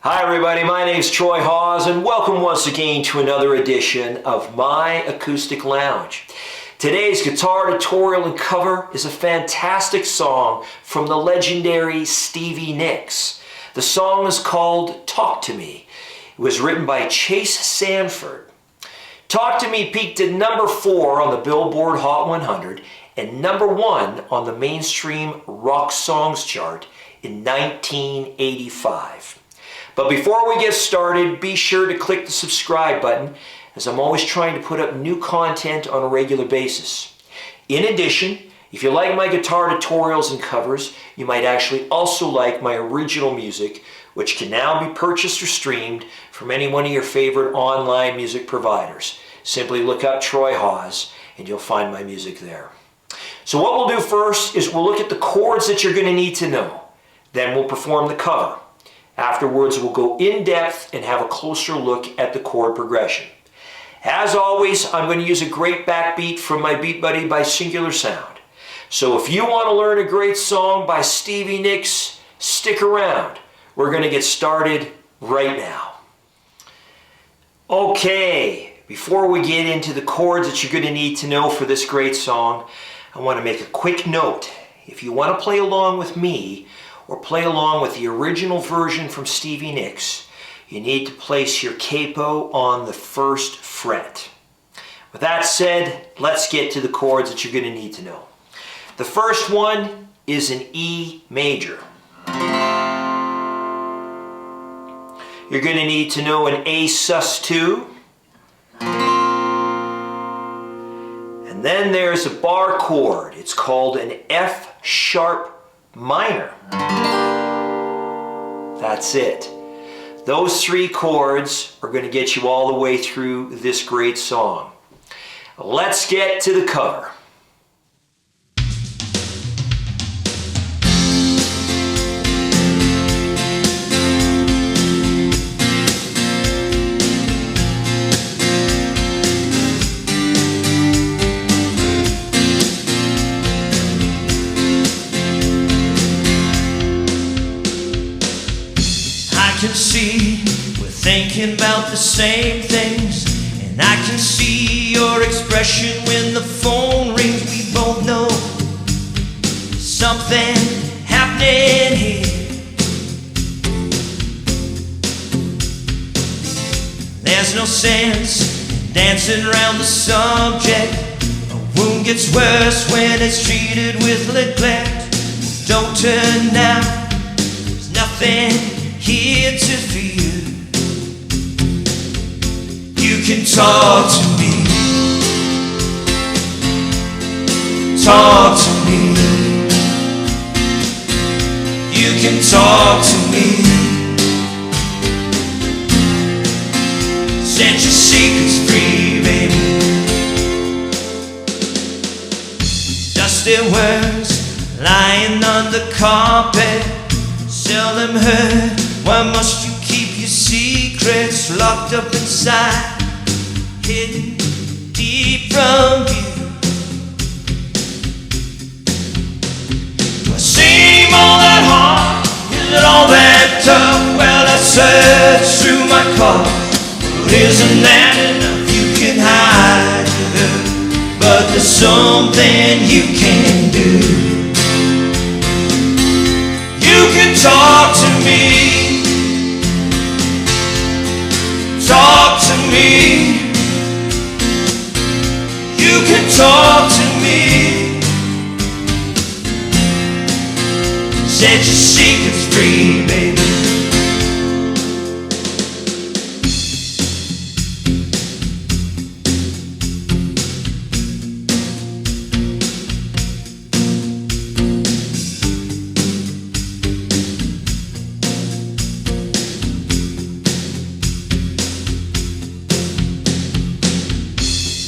Hi everybody, my name is Troy Hawes and welcome once again to another edition of My Acoustic Lounge. Today's guitar tutorial and cover is a fantastic song from the legendary Stevie Nicks. The song is called Talk to Me. It was written by Chase Sanford. Talk to Me peaked at number 4 on the Billboard Hot 100 and number 1 on the mainstream rock songs chart in 1985. But before we get started, be sure to click the subscribe button, as I'm always trying to put up new content on a regular basis. In addition, if you like my guitar tutorials and covers, you might actually also like my original music, which can now be purchased or streamed from any one of your favorite online music providers. Simply look up Troy Hawes and you'll find my music there. So what we'll do first is we'll look at the chords that you're going to need to know. Then we'll perform the cover. Afterwards, we'll go in depth and have a closer look at the chord progression. As always, I'm going to use a great backbeat from my Beatbuddy by Singular Sound. So if you want to learn a great song by Stevie Nicks, stick around. We're going to get started right now. Okay, before we get into the chords that you're going to need to know for this great song, I want to make a quick note. If you want to play along with me, or play along with the original version from Stevie Nicks, you need to place your capo on the 1st fret. With that said, let's get to the chords that you're going to need to know. The first one is an E major. You're going to need to know an A sus2. And then there's a bar chord. It's called an F sharp minor. That's it. Those 3 chords are going to get you all the way through this great song. Let's get to the cover. I can see we're thinking about the same things, and I can see your expression when the phone rings. We both know something happening here. There's no sense in dancing around the subject. A wound gets worse when it's treated with neglect. Don't turn now, there's nothing here to fear. You can talk to me. Talk to me. You can talk to me. Set your secrets free, baby. Dusty words lying on the carpet, seldom heard. Why must you keep your secrets locked up inside, hidden deep from view? Do I seem all that hard? Is it all that tough? Well, I search through my car. Well, isn't that enough? You can hide her, but there's something you can do. You can talk to me. Talk to me. You can talk to me. Set your secrets free, baby.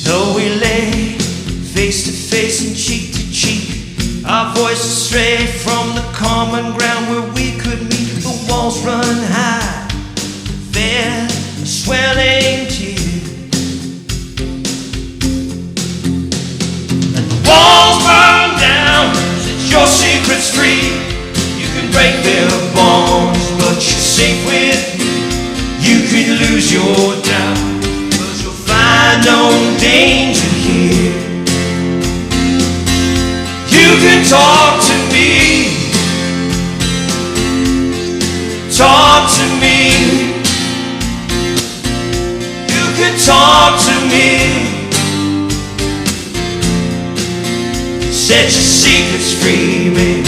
Though we lay face to face and cheek to cheek, our voices stray from the common ground where we could meet. The walls run high, they're a swelling tear, and the walls burn down. Set your secrets free. You can break their bonds, but you're safe with me. talk to me. You can talk to me. Set your secrets free, baby.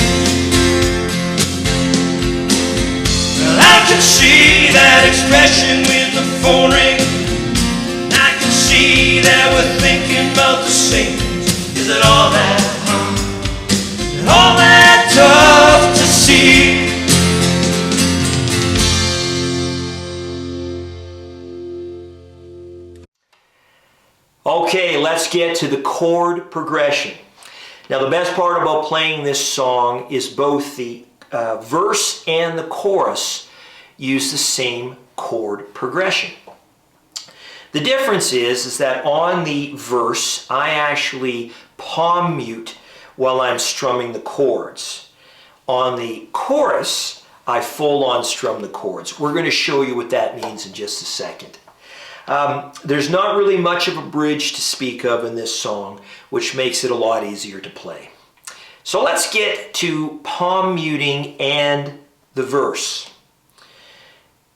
Well, I can see that expression when the phone rings. I can see that we're thinking about the same things. Is it all that hard? Is it all that tough to see? Okay, let's get to the chord progression. Now, the best part about playing this song is both the verse and the chorus use the same chord progression. The difference is that on the verse, I actually palm mute while I'm strumming the chords. On the chorus, I full-on strum the chords. We're going to show you what that means in just a second. There's not really much of a bridge to speak of in this song, which makes it a lot easier to play. So let's get to palm muting and the verse.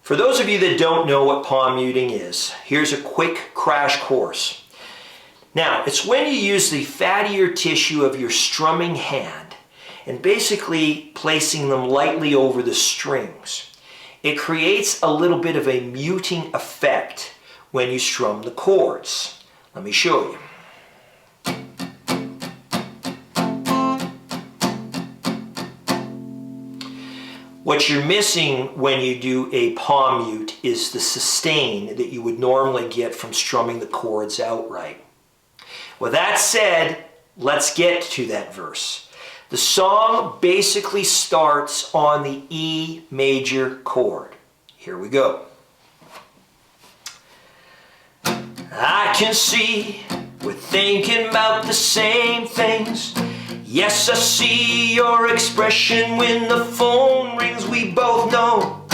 For those of you that don't know what palm muting is, here's a quick crash course. Now, it's when you use the fattier tissue of your strumming hand and basically placing them lightly over the strings. It creates a little bit of a muting effect when you strum the chords. Let me show you. What you're missing when you do a palm mute is the sustain that you would normally get from strumming the chords outright. With that said, let's get to that verse. The song basically starts on the E major chord. Here we go. I can see we're thinking about the same things. Yes, I see your expression when the phone rings. We both know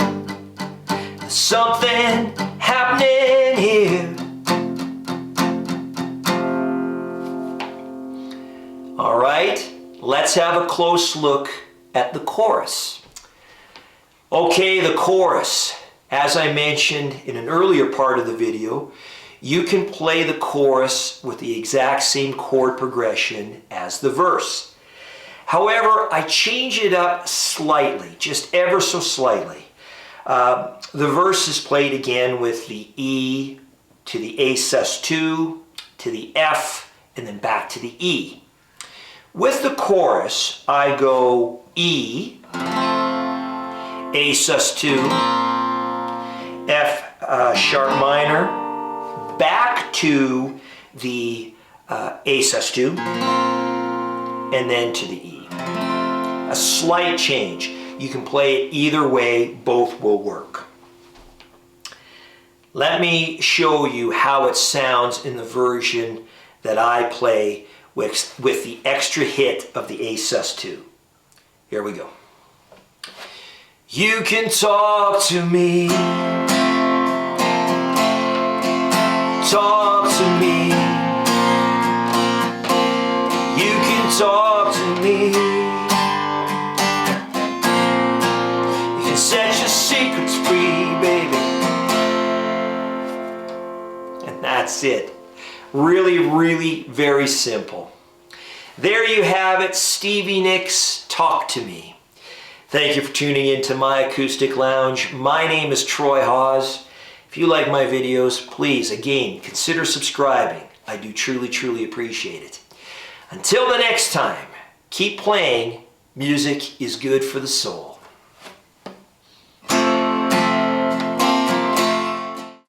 there's something happening here. All right, let's have a close look at the chorus. Okay, the chorus. As I mentioned in an earlier part of the video, you can play the chorus with the exact same chord progression as the verse. However, I change it up slightly, just ever so slightly. The verse is played again with the E to the A sus2 to the F and then back to the E. With the chorus, I go E, A sus2, F sharp minor, back to the A sus2, and then to the E. A slight change. You can play it either way, both will work. Let me show you how it sounds in the version that I play with the extra hit of the A sus2. Here we go. You can talk to me. Talk to me. You can talk to me. You can set your secrets free, baby. And that's it. Really, really very simple. There you have it, Stevie Nicks, Talk to Me. Thank you for tuning in to my Acoustic Lounge. My name is Troy Hawes. If you like my videos, please, again, consider subscribing. I do truly, truly appreciate it. Until the next time, keep playing. Music is good for the soul.